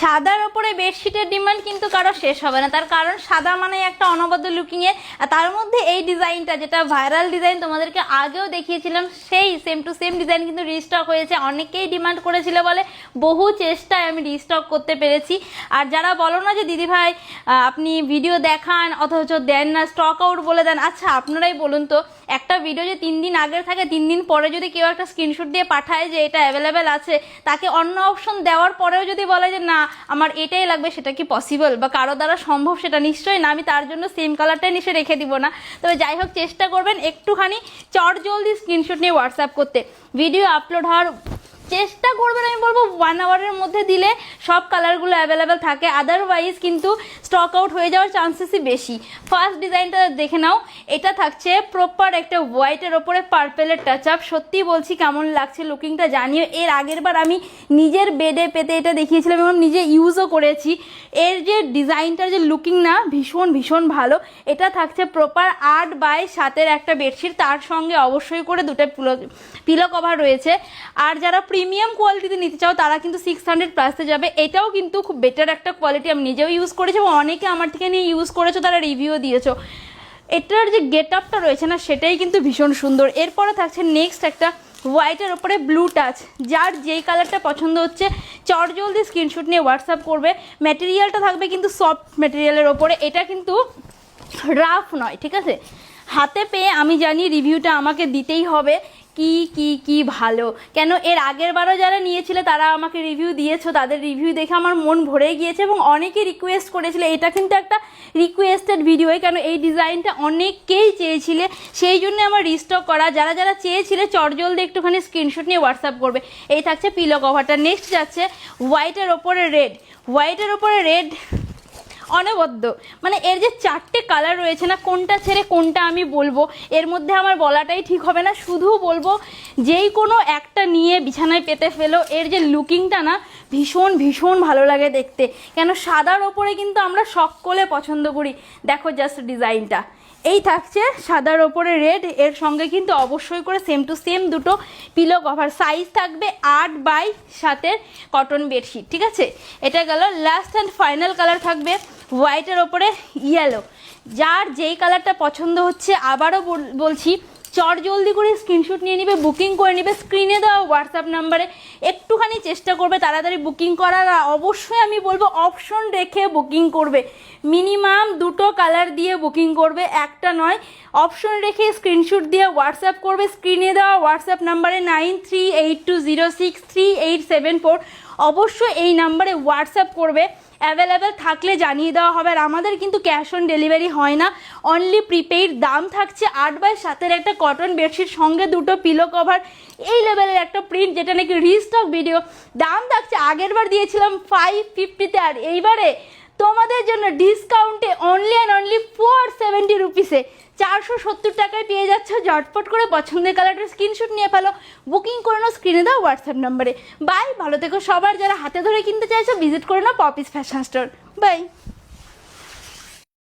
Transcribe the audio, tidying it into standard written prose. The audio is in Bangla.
সাদার ওপরে বেডশিটের ডিমান্ড কিন্তু কারো শেষ হবে না, তার কারণ সাদা মানে একটা অনবদ্য লুকিংয়ে, আর তার মধ্যে এই ডিজাইনটা যেটা ভাইরাল ডিজাইন তোমাদেরকে আগেও দেখিয়েছিলাম, সেই সেম টু সেম ডিজাইন কিন্তু রিস্টক হয়েছে। অনেকেই ডিমান্ড করেছিল বলে বহু চেষ্টায় আমি রিস্টক করতে পেরেছি। আর যারা বলো না যে দিদি ভাই আপনি ভিডিও দেখান অথচ দেন না, স্টক আউট বলে দেন, আচ্ছা আপনারাই বলুন তো, একটা ভিডিও যে 3 দিন আগের থাকে 3 দিন পরে যদি কেউ একটা স্ক্রিনশট দিয়ে পাঠায় যে এটা অ্যাভেলেবেল আছে, তাকে অন্য অপশন দেওয়ার পরেও যদি বলে যে না আমার এটাই লাগবে, সেটা কি পসিবল বা কারো দ্বারা সম্ভব? সেটা নিশ্চয়ই না। আমি তার জন্য সেম কালারটাই নিশ্চয়ই রেখে দিব না। তবে যাই হোক, চেষ্টা করবেন একটুখানি চটজলদি স্ক্রিনশট নিয়ে হোয়াটসঅ্যাপ করতে। ভিডিও আপলোড হওয়ার চেষ্টা করবেন, আমি বলবো 1 আওয়ারের মধ্যে দিলে সব কালারগুলো অ্যাভেলেবেল থাকে, আদারওয়াইজ কিন্তু স্টক আউট হয়ে যাওয়ার চান্সেসই বেশি। ফার্স্ট ডিজাইনটা দেখে নাও, এটা থাকছে প্রপার একটা হোয়াইটের ওপরে পার্পেলের টাচ আপ। সত্যি বলছি কেমন লাগছে লুকিংটা জানিও। এর আগের বার আমি নিজের বেডে পেতে এটা দেখিয়েছিলাম এবং নিজে ইউজও করেছি। এর যে ডিজাইনটার যে লুকিং না, ভীষণ ভীষণ ভালো। এটা থাকছে প্রপার 8x7 একটা বেডশিট, তার সঙ্গে অবশ্যই করে দুটো পিলো কভার রয়েছে। আর যারা প্রিমিয়াম কোয়ালিটিতে নিতে চাও তারা কিন্তু 600+ যাবে। এটাও কিন্তু খুব বেটার একটা কোয়ালিটি, আমি নিজেও ইউজ করেছি এবং অনেকে আমার থেকে নিয়ে ইউজ করেছো, তারা রিভিউ দিয়েছো। এটার যে গেট আপটা রয়েছে না, সেটাই কিন্তু ভীষণ সুন্দর। এরপরে থাকছে নেক্সট একটা হোয়াইটের ওপরে ব্লু টাচ। যার যেই কালারটা পছন্দ হচ্ছে চটজলদি স্ক্রিনশট নিয়ে হোয়াটসঅ্যাপ করবে। ম্যাটেরিয়ালটা থাকবে কিন্তু সফট ম্যাটেরিয়ালের ওপরে, এটা কিন্তু রাফ নয়, ঠিক আছে? হাতে পেয়ে আমি জানি রিভিউটা আমাকে দিতেই হবে কি কি কি ভালো। কেন এর আগের বারও যারা নিয়েছিল তারা আমাকে রিভিউ দিয়েছো, তাদের রিভিউ দেখে আমার মন ভরে গিয়েছে এবং অনেকে রিকোয়েস্ট করেছিল। এটা কিন্তু একটা রিকোয়েস্টেড ভিডিওই, কেন এই ডিজাইনটা অনেকেই চেয়েছিলে, সেই জন্য আমার রিস্টক করা। যারা যারা চেয়েছিলে চটজলদি একটুখানি স্ক্রিনশট নিয়ে হোয়াটসঅ্যাপ করবে। এই থাকছে পিলো কভারটা। নেক্সট যাচ্ছে হোয়াইটের ওপরে রেড। হোয়াইটের ওপরে রেড অনবদ্য, মানে এর যে 4টে কালার রয়েছে না, কোনটা ছেড়ে কোনটা আমি বলবো, এর মধ্যে আমার বলাটাই ঠিক হবে না। শুধু বলবো যেই কোনো একটা নিয়ে বিছানায় পেতে ফেলো। এর যে লুকিংটা না, ভীষণ ভীষণ ভালো লাগে দেখতে। কেন সাদার ওপরে কিন্তু আমরা সকলে পছন্দ করি। দেখো জাস্ট ডিজাইনটা, এই থাকছে সাদার ওপরে রেড, এর সঙ্গে কিন্তু অবশ্যই করে সেম টু সেম দুটো পিলো কভার। সাইজ থাকবে 8x7 কটন বেডশিট, ঠিক আছে? এটা গেল। লাস্ট অ্যান্ড ফাইনাল কালার থাকবে হোয়াইটের ওপরে ইয়েলো। যার যেই কালারটা পছন্দ হচ্ছে, আবারও বলছি চটজলদি করে স্ক্রিনশট নিয়ে নিবে, বুকিং করে নিবে। স্ক্রিনে দেওয়া হোয়াটসঅ্যাপ নাম্বারে একটুখানি চেষ্টা করবে তাড়াতাড়ি বুকিং করার। অবশ্যই আমি বলবো অপশন রেখে বুকিং করবে, মিনিমাম 2টো কালার দিয়ে বুকিং করবে, একটা নয়। অপশন রেখে স্ক্রিনশট দিয়ে হোয়াটসঅ্যাপ করবে। স্ক্রিনে দেওয়া হোয়াটসঅ্যাপ নাম্বারে 9382063874 অবশ্যই এই নাম্বারে হোয়াটসঅ্যাপ করবে। অ্যাভেলেবেল থাকলে জানিয়ে দেওয়া হবে। আর আমাদের কিন্তু ক্যাশ অন ডেলিভারি হয় না, অনলি প্রিপেইড। দাম থাকছে 8x7 একটা কটন বেডশিট, সঙ্গে দুটো পিলো কভার, এই লেভেলের একটা প্রিন্ট, যেটা নাকি রিস্টক ভিডিও। দাম থাকছে, আগের বার দিয়েছিলাম 550-তে, আর এইবারে তোমাদের জন্য ডিসকাউন্টে অনলি অ্যান্ড অনলি 470 রুপিসে 470 টাকায় পেয়ে যাচ্ছ। ঝটপট করে পছন্দের কালারটার স্ক্রিনশট নিয়ে ফেলো, বুকিং করে নাও স্ক্রিনে দাও হোয়াটসঅ্যাপ নাম্বারে। বাই, ভালো থেকো সবার। যারা হাতে ধরে কিনতে চাইছো ভিজিট করে নাও পপিস ফ্যাশন স্টোর। বাই।